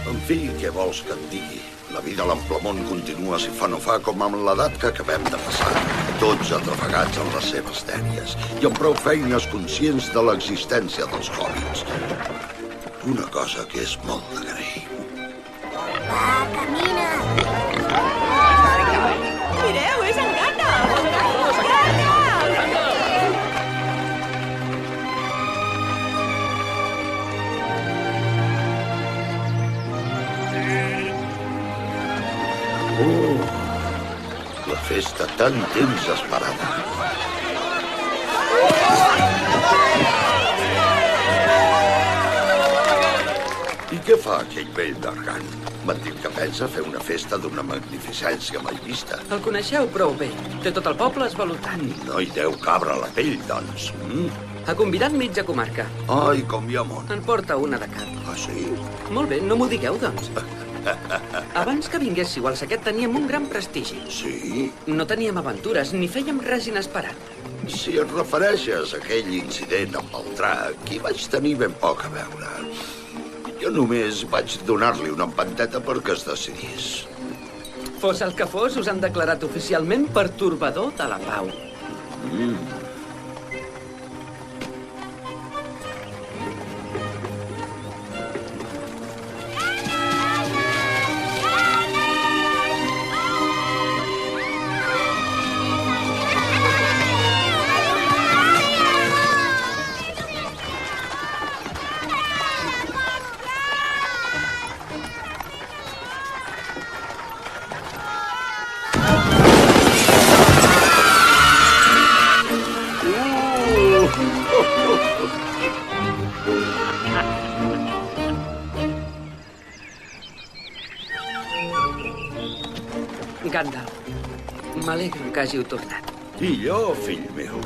En fi, què vols que et digui? La vida a l'Amplemont continua si fa no fa com amb l'edat que acabem de passar. Tots atrafegats en les seves dèries i amb prou feines conscients de l'existència dels hobbits. Una cosa que és molt d'agrair. Va, camina! Mireu, és en Gandalf! Gandalf! La festa tant temps esperada. I què fa aquell vell d'Argan? M'han dit que pensa fer una festa d'una magnificència mai vista. El coneixeu prou bé. Té tot el poble esvalotant. No hi deu cabre la pell, doncs. Ha convidat mitja comarca. Ai, com hi ha món. En porta una de cap. Ah, sí? Molt bé, no m'ho digueu, doncs. Abans que vinguéssiu al Saquet teníem un gran prestigi. Sí? No teníem aventures, ni fèiem res inesperat. Si et refereixes a aquell incident amb el drac, hi vaig tenir ben poc a veure. Jo només vaig donar-li una empanteta perquè es decidís. Fos el que fos, us han declarat oficialment pertorbador de la pau. Gandalf, m'alegro que hàgiu tornat. I jo, fill meu.